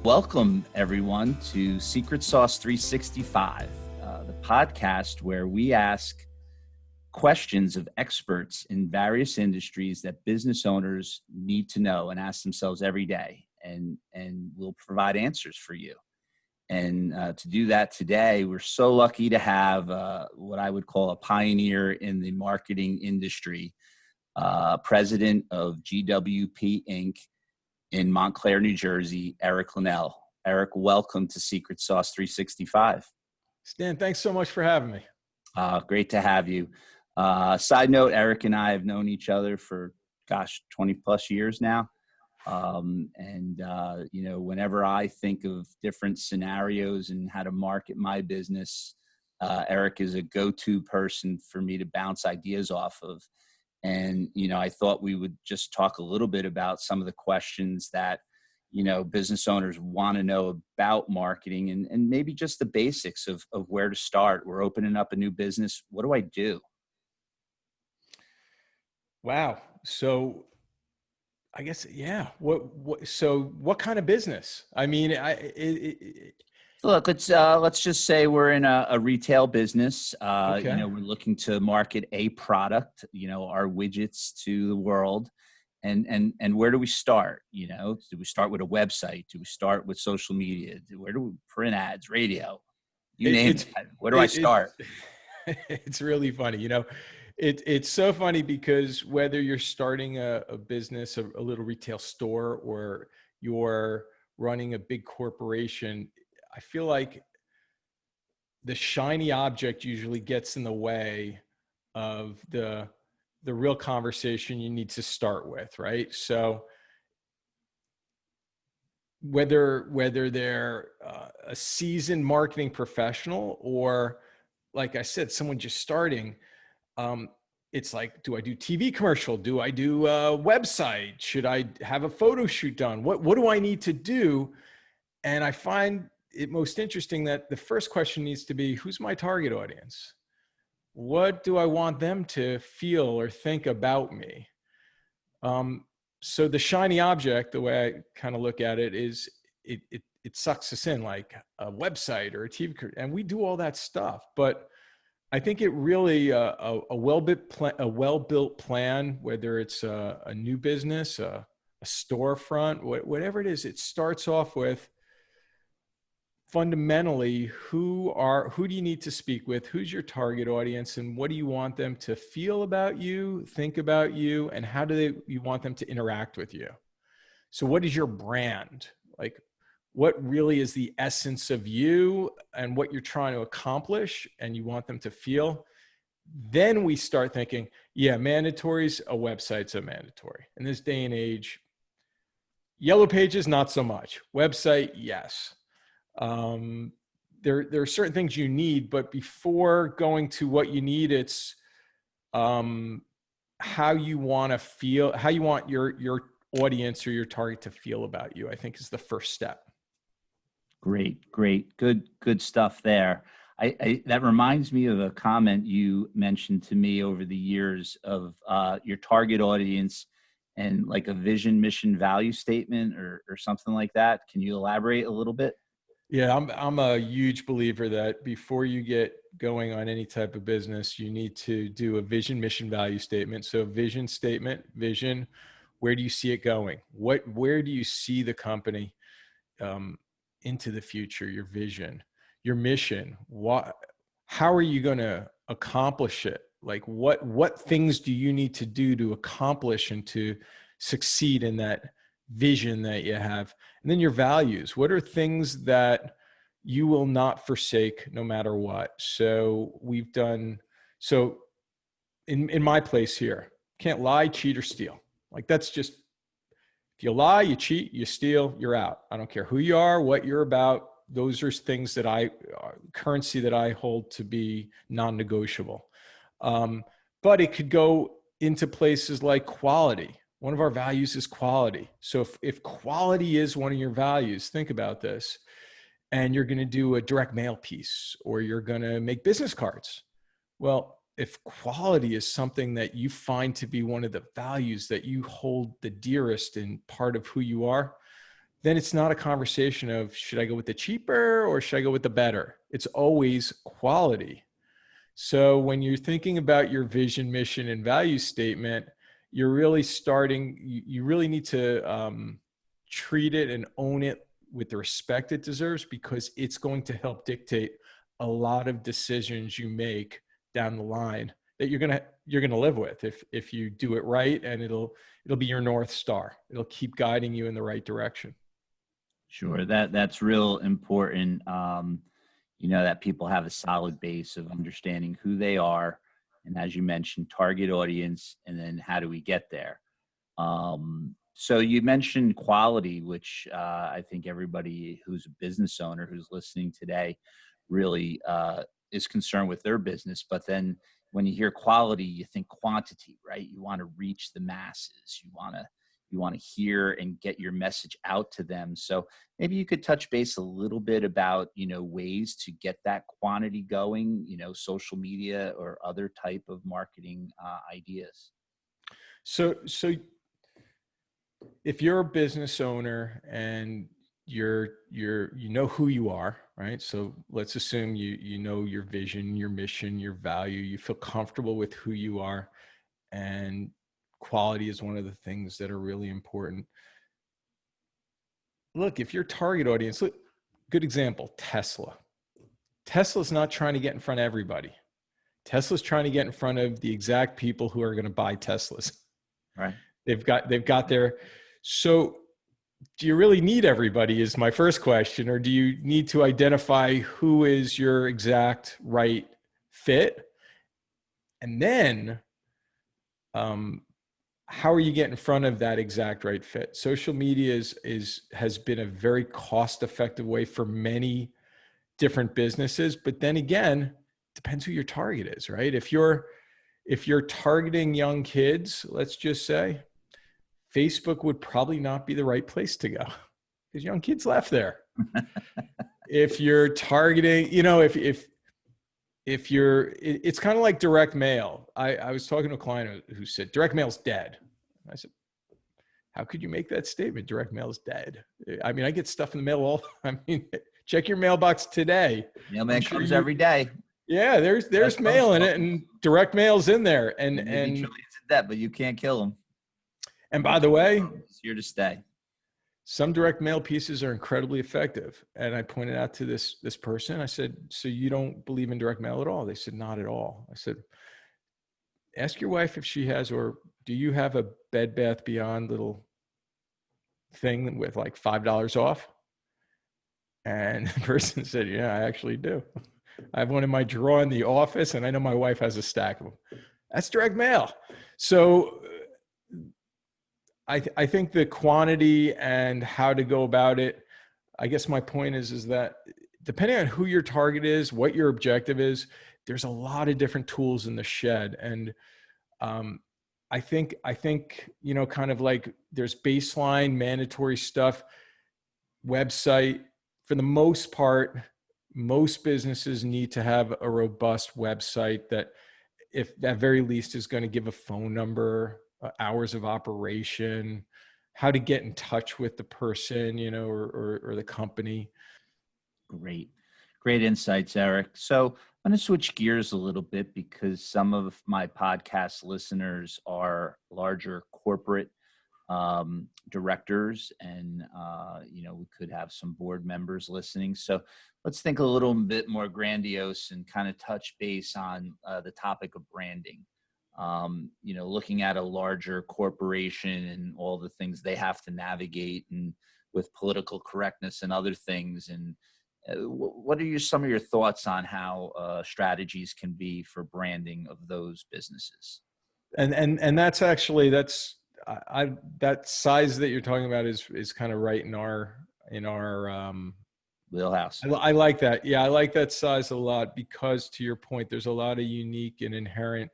Welcome, everyone, to Secret Sauce 365, the podcast where we ask questions of experts in various industries that business owners need to know and ask themselves every day, and we'll provide answers for you. And to do that today, we're so lucky to have what I would call a pioneer in the marketing industry, president of GWP Inc., in Montclair, New Jersey, Eric Lanel. Eric, welcome to Secret Sauce 365. Stan, thanks so much for having me. Great to have you. Side note, Eric and I have known each other for, 20 plus years now. Whenever I think of different scenarios and how to market my business, Eric is a go-to person for me to bounce ideas off of. And, I thought we would just talk a little bit about some of the questions that, business owners want to know about marketing and maybe just the basics of where to start. We're opening up a new business. What do I do? Wow. So I guess, yeah. What kind of business? I mean, Look, let's just say we're in a retail business. Okay. We're looking to market a product, our widgets to the world. And where do we start? Do we start with a website? Do we start with social media? Where do we print ads, radio? You name it. Where do I start? It's really funny. It's so funny because whether you're starting a business, a little retail store, or you're running a big corporation, I feel like the shiny object usually gets in the way of the real conversation you need to start with, right? So whether they're a seasoned marketing professional or, like I said, someone just starting, it's like, do I do TV commercial? Do I do a website? Should I have a photo shoot done? What do I need to do? And I find it most interesting that the first question needs to be, who's my target audience? What do I want them to feel or think about me? So the shiny object, the way I kind of look at it, is it sucks us in, like a website or a TV, and we do all that stuff. But I think it really a well-built plan, whether it's a new business, a storefront, whatever it is, it starts off with, fundamentally, who do you need to speak with? Who's your target audience, and what do you want them to feel about you, think about you, and how do you want them to interact with you? So what is your brand? Like, what really is the essence of you and what you're trying to accomplish and you want them to feel? Then we start thinking, yeah, mandatories, a website's a mandatory. In this day and age, yellow pages, not so much. Website, yes. There are certain things you need, but before going to what you need, it's how you want to feel, how you want your audience or your target to feel about you, I think, is the first step. Great. Good stuff there. That reminds me of a comment you mentioned to me over the years of your target audience and like a vision, mission, value statement or something like that. Can you elaborate a little bit? Yeah, I'm a huge believer that before you get going on any type of business, you need to do a vision, mission, value statement. So vision statement, vision, where do you see it going? Where do you see the company into the future? Your vision, your mission, how are you going to accomplish it? Like what things do you need to do to accomplish and to succeed in that vision that you have? And then your values. What are things that you will not forsake no matter what? So in my place here, can't lie, cheat, or steal. Like, that's just, if you lie, you cheat, you steal, you're out. I don't care who you are, what you're about. Those are things that currency that I hold to be non-negotiable. But it could go into places like quality. One of our values is quality. So if quality is one of your values, think about this, and you're going to do a direct mail piece or you're going to make business cards. Well, if quality is something that you find to be one of the values that you hold the dearest in part of who you are, then it's not a conversation of should I go with the cheaper or should I go with the better? It's always quality. So when you're thinking about your vision, mission, and value statement, you're really starting, you really need to treat it and own it with the respect it deserves, because it's going to help dictate a lot of decisions you make down the line that you're gonna live with if you do it right, and it'll be your North Star. It'll keep guiding you in the right direction. Sure, that's real important. That people have a solid base of understanding who they are, and as you mentioned, target audience, and then how do we get there? So you mentioned quality, which I think everybody who's a business owner who's listening today really is concerned with their business. But then when you hear quality, you think quantity, right? You want to reach the masses. You want to hear and get your message out to them. So maybe you could touch base a little bit about, ways to get that quantity going, social media or other type of marketing ideas. So if you're a business owner and you know who you are, right? So let's assume you know your vision, your mission, your value, you feel comfortable with who you are, and quality is one of the things that are really important. Look, if your target audience, look, good example, Tesla. Tesla's not trying to get in front of everybody. Tesla's trying to get in front of the exact people who are going to buy Teslas. Right. They've got their, so do you really need everybody is my first question, or do you need to identify who is your exact right fit? And then, how are you getting in front of that exact right fit? Social media has been a very cost-effective way for many different businesses, but then again, depends who your target is, right? If you're targeting young kids, let's just say, Facebook would probably not be the right place to go because young kids left there. If you're targeting, if you're, it's kind of like direct mail. I was talking to a client who said, direct mail's dead. I said, how could you make that statement? Direct mail is dead. I mean, I get stuff in the mail check your mailbox today. Mailman comes every day. Yeah, there's mail in it, and direct mail's in there. And trillions in debt, but you can't kill them. And by the way, it's here to stay. Some direct mail pieces are incredibly effective. And I pointed out to this person, I said, so you don't believe in direct mail at all? They said, not at all. I said, ask your wife if she has, or do you have a Bed Bath Beyond little thing with like $5 off? And the person said, yeah, I actually do. I have one in my drawer in the office, and I know my wife has a stack of them. That's direct mail. So I think the quantity and how to go about it, I guess my point is that depending on who your target is, what your objective is, there's a lot of different tools in the shed. And I think, kind of like there's baseline mandatory stuff, website. For the most part, most businesses need to have a robust website that, if at very least, is going to give a phone number, hours of operation, how to get in touch with the person, or the company. Great insights, Eric. So I'm going to switch gears a little bit because some of my podcast listeners are larger corporate directors, and we could have some board members listening. So let's think a little bit more grandiose and kind of touch base on the topic of branding. Looking at a larger corporation and all the things they have to navigate, and with political correctness and other things. And what are some of your thoughts on how strategies can be for branding of those businesses? And that's actually, that size that you're talking about is kind of right in our wheelhouse. I like that. Yeah, I like that size a lot because, to your point, there's a lot of unique and inherent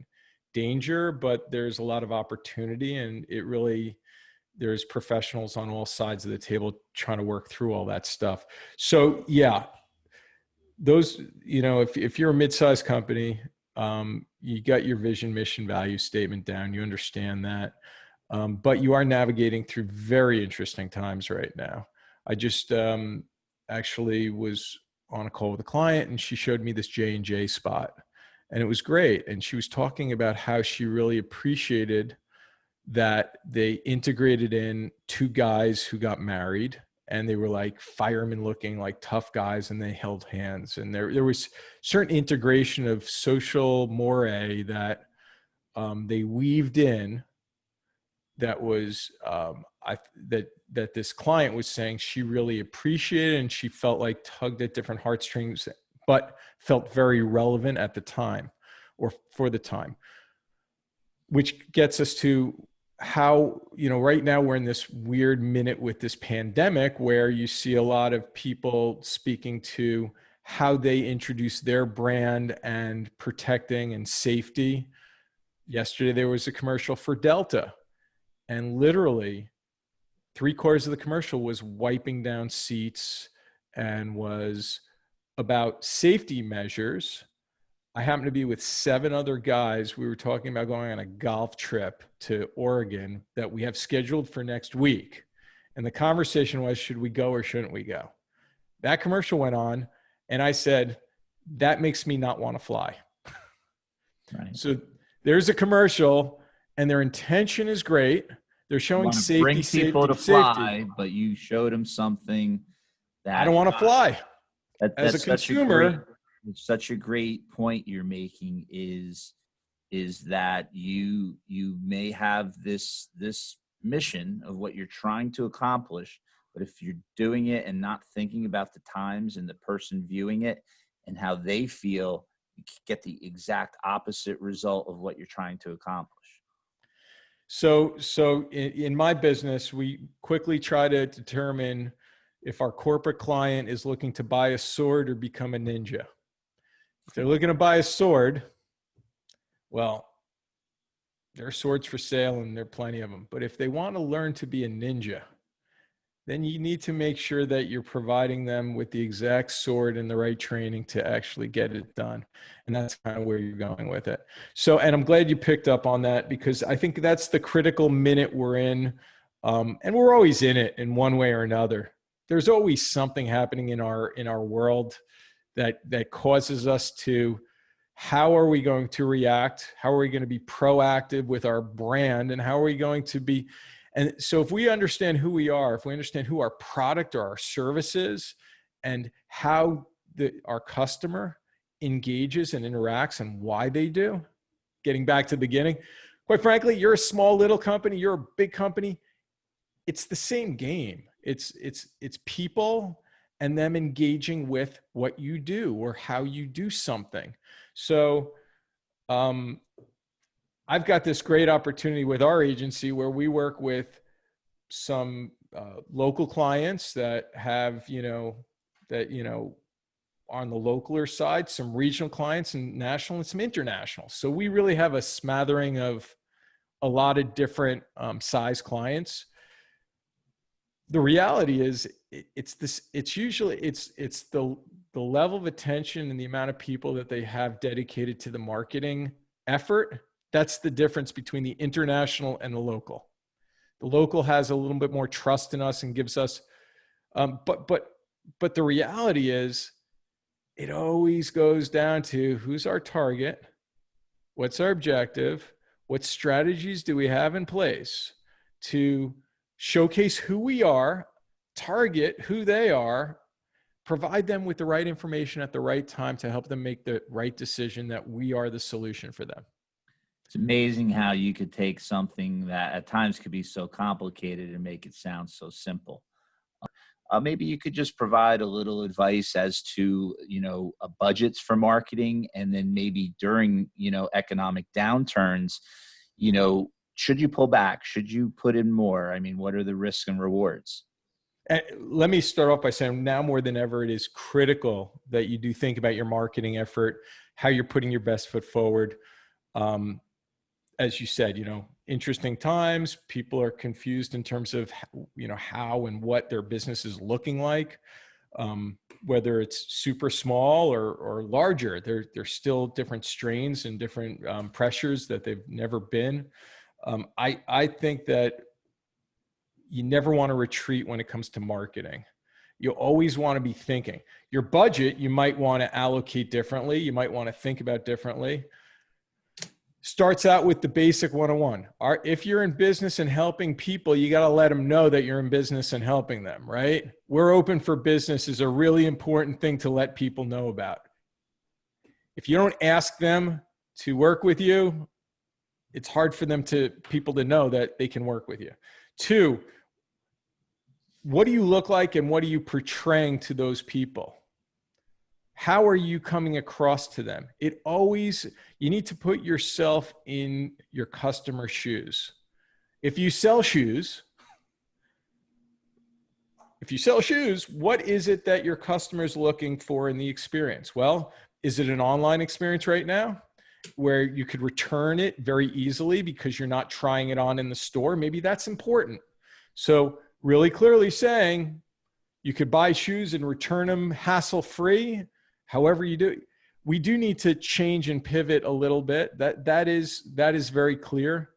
danger, but there's a lot of opportunity, and there's professionals on all sides of the table trying to work through all that stuff. So yeah, those, if you're a mid-sized company, you got your vision, mission, value statement down, you understand that. But you are navigating through very interesting times right now. I just actually was on a call with a client, and she showed me this J&J spot, and it was great. And she was talking about how she really appreciated that they integrated in two guys who got married, and they were like firemen looking, like tough guys, and they held hands. And there was certain integration of social mores that they weaved in that was that this client was saying she really appreciated, and she felt like tugged at different heartstrings, but felt very relevant at the time, or for the time. Which gets us to how, right now we're in this weird minute with this pandemic where you see a lot of people speaking to how they introduce their brand and protecting and safety. Yesterday, there was a commercial for Delta, and literally 3/4 of the commercial was wiping down seats and was about safety measures. I happened to be with 7 other guys. We were talking about going on a golf trip to Oregon that we have scheduled for next week. And the conversation was, should we go or shouldn't we go? That commercial went on, and I said, that makes me not want to fly. Right. So there's a commercial, and their intention is great. They're showing safety, bring people safety, to fly, safety. but you showed them something that I don't want to fly. As a consumer, such a great point you're making is that you may have this mission of what you're trying to accomplish, but if you're doing it and not thinking about the times and the person viewing it and how they feel, you get the exact opposite result of what you're trying to accomplish. So in my business, we quickly try to determine if our corporate client is looking to buy a sword or become a ninja. If they're looking to buy a sword, well, there are swords for sale and there are plenty of them. But if they want to learn to be a ninja, then you need to make sure that you're providing them with the exact sword and the right training to actually get it done. And that's kind of where you're going with it. So, and I'm glad you picked up on that, because I think that's the critical minute we're in. And we're always in it in one way or another. There's always something happening in our world that causes us to, how are we going to react? How are we going to be proactive with our brand? And how are we going to be? And so if we understand who we are, if we understand who our product or our service is, and how our customer engages and interacts and why they do, getting back to the beginning, quite frankly, you're a small little company, you're a big company, it's the same game. It's people and them engaging with what you do or how you do something. So I've got this great opportunity with our agency where we work with some local clients that have, on the localer side, some regional clients and national and some international. So we really have a smattering of a lot of different size clients. The reality is it's usually the level of attention and the amount of people that they have dedicated to the marketing effort. That's the difference between the international and the local. The local has a little bit more trust in us and gives us, but the reality is it always goes down to who's our target, what's our objective, what strategies do we have in place to showcase who we are, target who they are, provide them with the right information at the right time to help them make the right decision that we are the solution for them. It's amazing how you could take something that at times could be so complicated and make it sound so simple. Maybe you could just provide a little advice as to, budgets for marketing, and then maybe during, economic downturns, should you pull back? Should you put in more? I mean, what are the risks and rewards? Let me start off by saying now more than ever, it is critical that you do think about your marketing effort, how you're putting your best foot forward. As you said, interesting times, people are confused in terms of, how and what their business is looking like, whether it's super small or larger. There's still different strains and different pressures that they've never been. I think that you never want to retreat when it comes to marketing. You always want to be thinking. Your budget, you might want to allocate differently. You might want to think about differently. Starts out with the basic 101. If you're in business and helping people, you got to let them know that you're in business and helping them, right? We're open for business is a really important thing to let people know about. If you don't ask them to work with you, it's hard for people to know that they can work with you. 2, what do you look like and what are you portraying to those people? How are you coming across to them? You need to put yourself in your customer's shoes. If you sell shoes, what is it that your customer's looking for in the experience? Well, is it an online experience right now where you could return it very easily because you're not trying it on in the store? Maybe that's important. So really clearly saying you could buy shoes and return them hassle-free. However you do, we do need to change and pivot a little bit. That is very clear.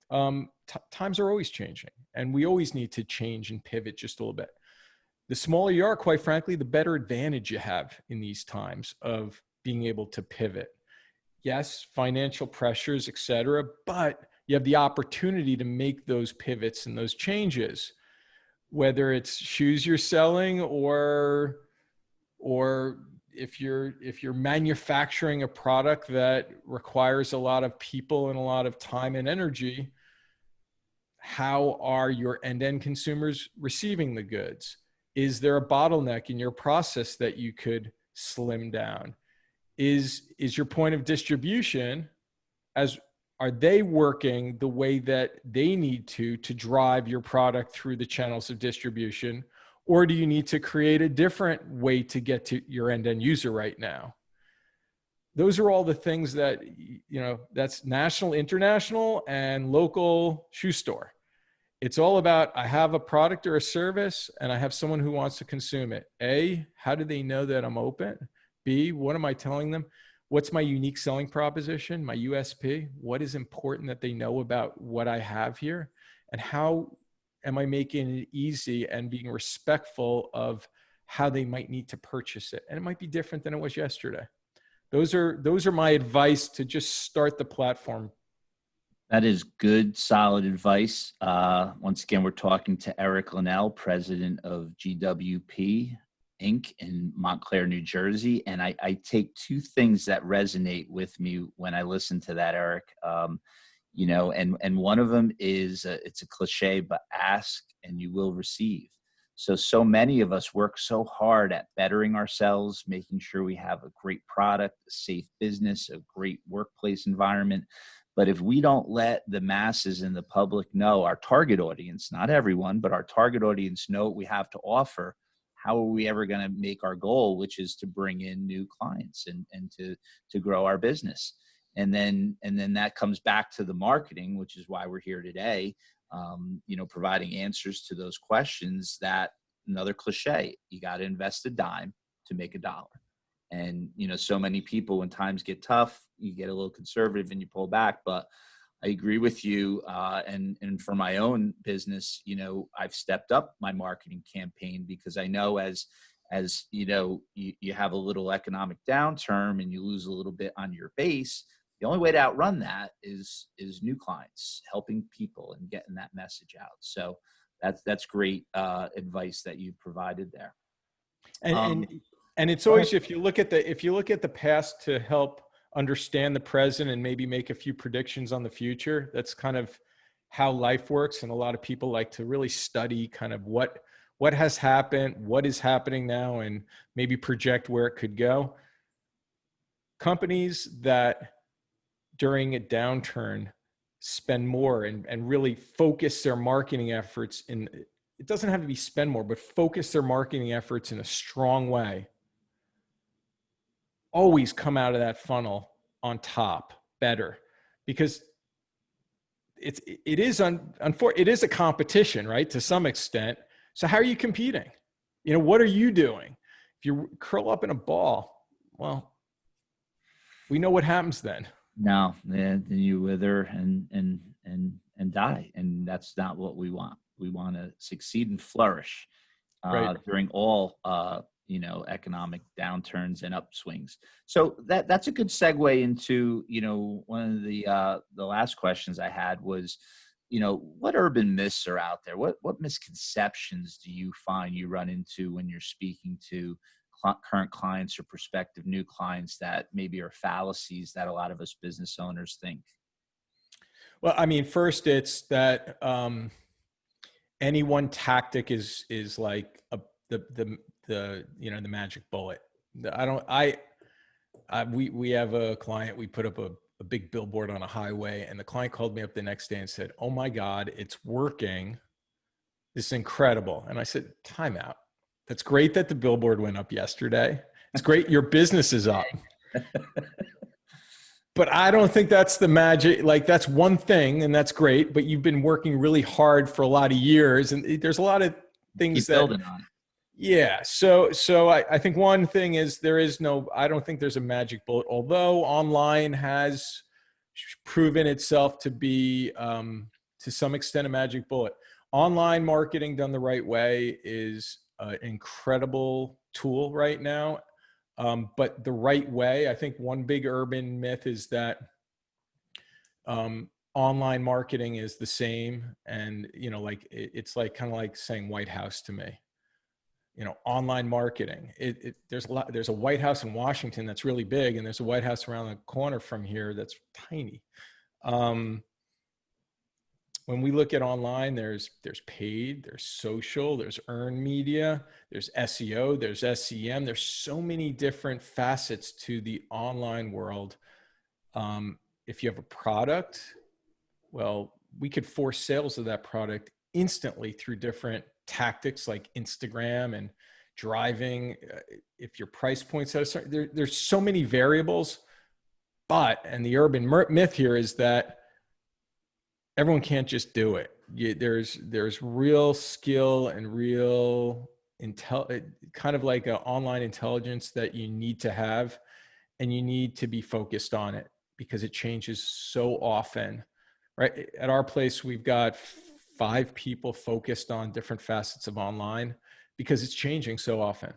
Times are always changing, and we always need to change and pivot just a little bit. The smaller you are, quite frankly, the better advantage you have in these times of being able to pivot. Yes, financial pressures, et cetera, but you have the opportunity to make those pivots and those changes, whether it's shoes you're selling or if you're manufacturing a product that requires a lot of people and a lot of time and energy. How are your end-to-end consumers receiving the goods? Is there a bottleneck in your process that you could slim down? Is your point of distribution, are they working the way that they need to drive your product through the channels of distribution? Or do you need to create a different way to get to your end-to-end user right now? Those are all the things that, that's national, international, and local shoe store. It's all about, I have a product or a service and I have someone who wants to consume it. A, how do they know that I'm open? B, what am I telling them? What's my unique selling proposition, my USP? What is important that they know about what I have here? And how am I making it easy and being respectful of how they might need to purchase it? And it might be different than it was yesterday. Those are my advice to just start the platform. That is good, solid advice. Once again, we're talking to Eric Lanel, president of GWP Inc. in Montclair, New Jersey. And I take 2 things that resonate with me when I listen to that, Eric. And one of them is, it's a cliche, but ask and you will receive. So many of us work so hard at bettering ourselves, making sure we have a great product, a safe business, a great workplace environment. But if we don't let the masses and the public know, our target audience, not everyone, but our target audience know what we have to offer, how are we ever going to make our goal, which is to bring in new clients and to grow our business? And then that comes back to the marketing, which is why we're here today, providing answers to those questions. That another cliche, you got to invest a dime to make a dollar. And, so many people, when times get tough, you get a little conservative and you pull back. But I agree with you. And for my own business, I've stepped up my marketing campaign because I know as you have a little economic downturn and you lose a little bit on your base, the only way to outrun that is new clients, helping people and getting that message out. So that's great advice that you provided there. And it's always, if you look at the past to help understand the present and maybe make a few predictions on the future, that's kind of how life works. And a lot of people like to really study kind of what has happened, what is happening now, and maybe project where it could go. Companies that during a downturn spend more and really focus their marketing efforts it doesn't have to be spend more, but focus their marketing efforts in a strong way, always come out of that funnel on top better, because it is a competition, right? To some extent. So how are you competing? What are you doing? If you curl up in a ball, well, we know what happens then. No, then you wither and die. And that's not what we want. We want to succeed and flourish. Right. during all, economic downturns and upswings. So that's a good segue into, one of the last questions I had was, what urban myths are out there? What misconceptions do you find you run into when you're speaking to current clients or prospective new clients that maybe are fallacies that a lot of us business owners think? Well, I mean, first it's that any one tactic is like the magic bullet. We have a client. We put up a big billboard on a highway, and the client called me up the next day and said, "Oh my God, it's working! This is incredible." And I said, "Time out. That's great that the billboard went up yesterday. It's great your business is up." But I don't think that's the magic. Like, that's one thing, and that's great, but you've been working really hard for a lot of years, and there's a lot of things Keep that, building on it. yeah. So I think one thing is I don't think there's a magic bullet, although online has proven itself to be, to some extent, a magic bullet. Online marketing done the right way is an incredible tool right now. But the right way, I think one big urban myth is that online marketing is the same. And, like it's like kind of like saying White House to me. Online marketing. There's a White House in Washington that's really big, and there's a White House around the corner from here that's tiny. When we look at online, there's paid, there's social, there's earned media, there's SEO, there's SEM. There's so many different facets to the online world. If you have a product, well, we could force sales of that product instantly through different tactics like Instagram and driving. If your price point's at a certain, there's so many variables. And the urban myth here is that everyone can't just do it. There's real skill and real kind of like an online intelligence that you need to have, and you need to be focused on it because it changes so often. Right? At our place, we've got 5 people focused on different facets of online because it's changing so often.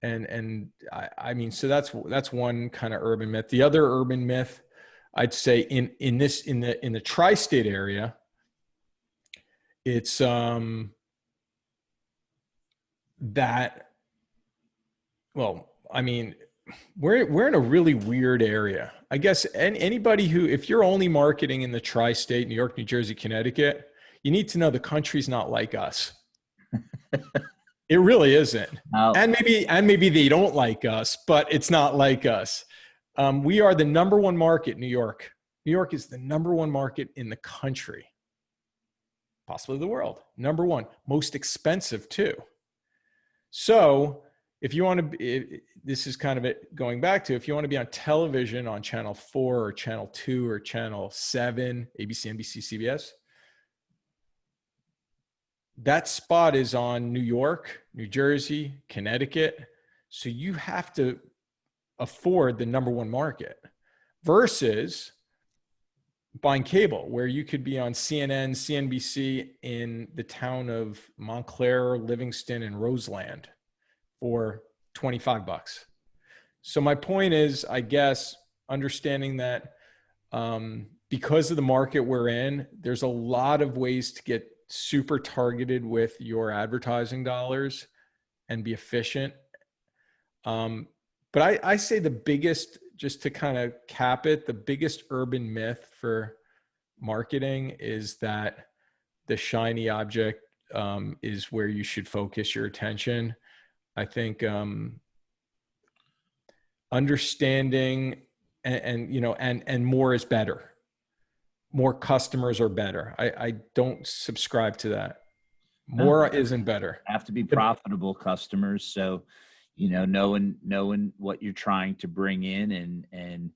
And I mean, so that's one kind of urban myth. The other urban myth, I'd say in the tri-state area, it's that, well, I mean, we're in a really weird area. I guess anybody if you're only marketing in the tri-state, New York, New Jersey, Connecticut, you need to know the country's not like us. It really isn't. And maybe they don't like us, but it's not like us. We are the number one market, New York. New York is the number one market in the country, possibly the world. Number one, most expensive too. So if you want to, this is kind of it going back to, if you want to be on television on channel 4 or channel 2 or channel 7, ABC, NBC, CBS, that spot is on New York, New Jersey, Connecticut. So you have to afford the number one market versus buying cable, where you could be on CNN, CNBC in the town of Montclair, Livingston, and Roseland for $25. So my point is, I guess, understanding that because of the market we're in, there's a lot of ways to get super targeted with your advertising dollars and be efficient. But I say the biggest, just to kind of cap it, the biggest urban myth for marketing is that the shiny object is where you should focus your attention. I think understanding and more is better. More customers are better. I don't subscribe to that. More isn't better. Have to be profitable customers. So, knowing what you're trying to bring in, and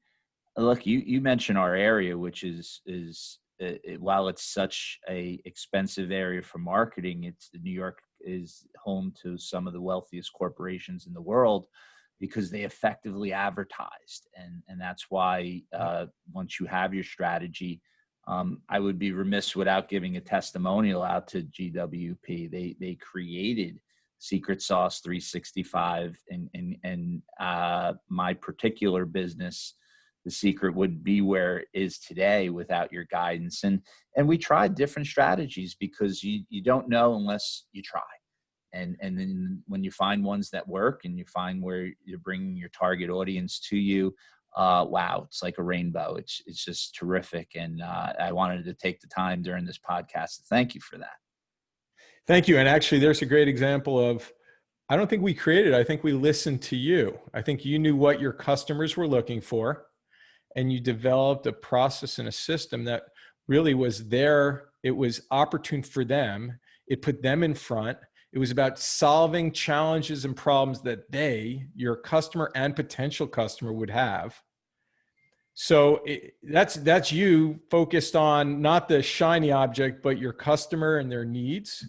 look, you mentioned our area, which is while it's such a expensive area for marketing, New York is home to some of the wealthiest corporations in the world because they effectively advertised. And that's why once you have your strategy, I would be remiss without giving a testimonial out to GWP. They created Secret Sauce 365, and my particular business, The Secret, would be where it is today without your guidance. And we tried different strategies because you don't know unless you try. And then when you find ones that work and you find where you're bringing your target audience to you, wow, it's like a rainbow. It's just terrific. And I wanted to take the time during this podcast to thank you for that. Thank you. And actually, there's a great example of, I don't think we created, I think we listened to you. I think you knew what your customers were looking for, and you developed a process and a system that really was there. It was opportune for them. It put them in front. It was about solving challenges and problems that they, your customer and potential customer, would have. So that's you focused on not the shiny object, but your customer and their needs,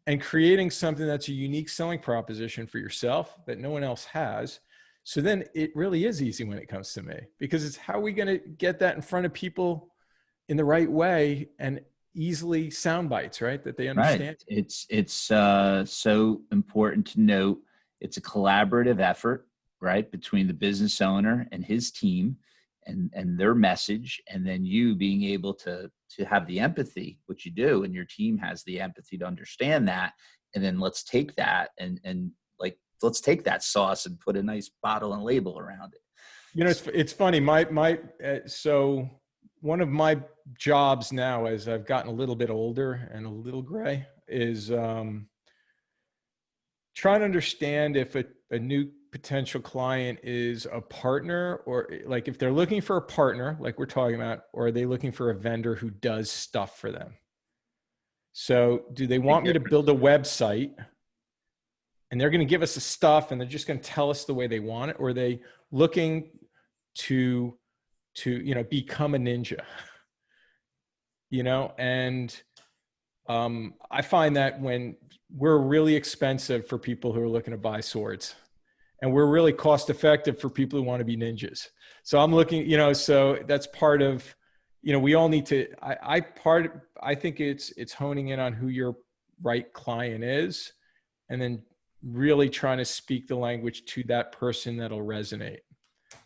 and creating something that's a unique selling proposition for yourself that no one else has. So then it really is easy when it comes to me, because it's how are we going to get that in front of people in the right way and easily sound bites, right? That they understand. Right. It's so important to note it's a collaborative effort, right, between the business owner and his team and their message, and then you being able to have the empathy, which you do, and your team has the empathy to understand that. And then let's take that and like, let's take that sauce and put a nice bottle and label around it. You know, it's funny. So one of my jobs now, as I've gotten a little bit older and a little gray, is trying to understand if a new potential client is a partner, or like if they're looking for a partner, like we're talking about, or are they looking for a vendor who does stuff for them? So do they want me to build a website and they're going to give us the stuff and they're just going to tell us the way they want it? Or are they looking to become a ninja, and I find that when we're really expensive for people who are looking to buy swords, and we're really cost effective for people who want to be ninjas. So I'm looking, so that's part of, we all need to, I think it's honing in on who your right client is, and then really trying to speak the language to that person that'll resonate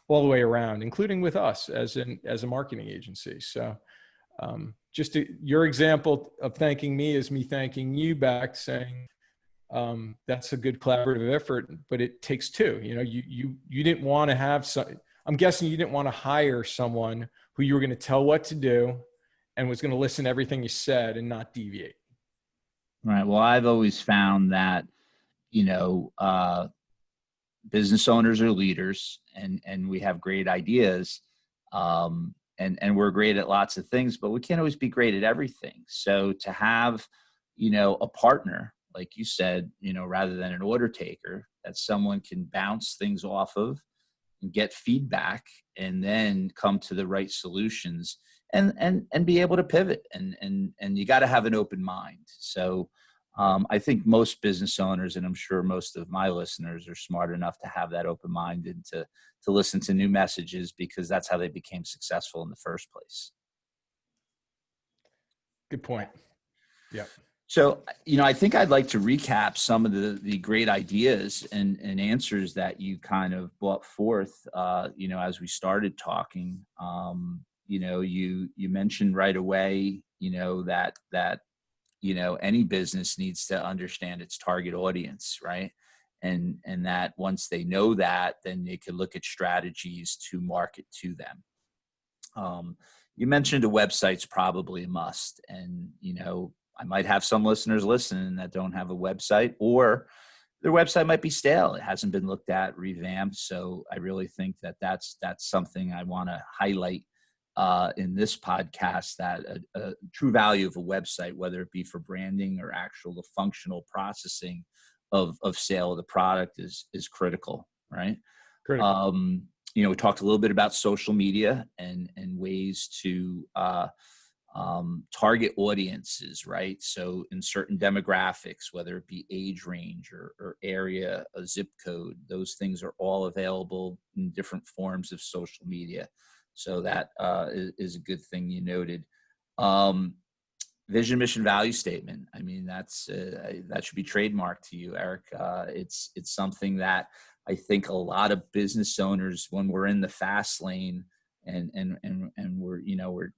all the way around, including with us as a marketing agency. So your example of thanking me is me thanking you back, saying that's a good collaborative effort, but it takes two. You didn't want to have I'm guessing you didn't want to hire someone who you were going to tell what to do and was going to listen to everything you said and not deviate. Right. Well, I've always found that, business owners are leaders, and we have great ideas. And we're great at lots of things, but we can't always be great at everything. So to have, a partner, like you said, rather than an order taker, that someone can bounce things off of and get feedback and then come to the right solutions and be able to pivot. And you got to have an open mind. So I think most business owners, and I'm sure most of my listeners, are smart enough to have that open mind and to listen to new messages, because that's how they became successful in the first place. Good point. Yeah. So, I think I'd like to recap some of the great ideas and answers that you kind of brought forth, as we started talking. You mentioned right away, that any business needs to understand its target audience, right? And that once they know that, then they can look at strategies to market to them. You mentioned a website's probably a must, and I might have some listeners listening that don't have a website, or their website might be stale. It hasn't been looked at, revamped. So I really think that that's something I want to highlight in this podcast, that a true value of a website, whether it be for branding or actual functional processing of sale of the product, is critical, right? Critical. We talked a little bit about social media and ways to target audiences, right? So in certain demographics, whether it be age range or area, a zip code, those things are all available in different forms of social media. So that is a good thing you noted. Um, Vision, mission, value statement. I mean, that should be trademarked to you, Eric. It's something that I think a lot of business owners, when we're in the fast lane and we're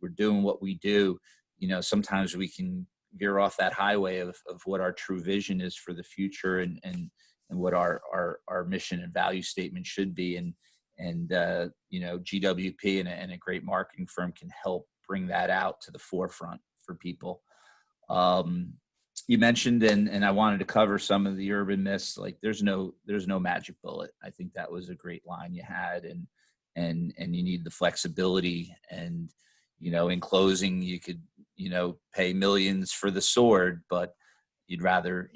we're doing what we do, sometimes we can veer off that highway of what our true vision is for the future and what our mission and value statement should be. And GWP and a great marketing firm can help bring that out to the forefront for people. You mentioned, and I wanted to cover some of the urban myths, like there's no magic bullet. I think that was a great line you had, and you need the flexibility. And, in closing, you could, pay millions for the sword, but you'd rather,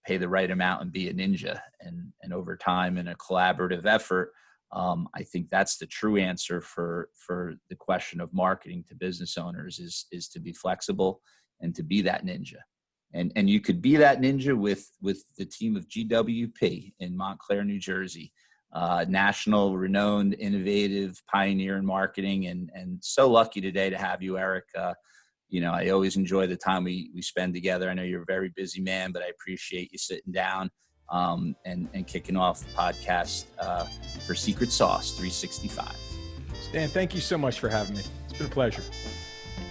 pay the right amount and be a ninja. And over time, in a collaborative effort, I think that's the true answer for the question of marketing to business owners is to be flexible and to be that ninja. And you could be that ninja with the team of GWP in Montclair, New Jersey, national renowned, innovative pioneer in marketing. And so lucky today to have you, Eric. I always enjoy the time we spend together. I know you're a very busy man, but I appreciate you sitting down and kicking off the podcast for Secret Sauce 365. Stan, thank you so much for having me. It's been a pleasure.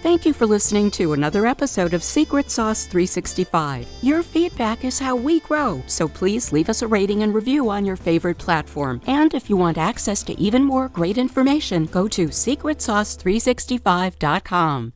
Thank you for listening to another episode of Secret Sauce 365. Your feedback is how we grow, so please leave us a rating and review on your favorite platform. And if you want access to even more great information, go to secretsauce365.com.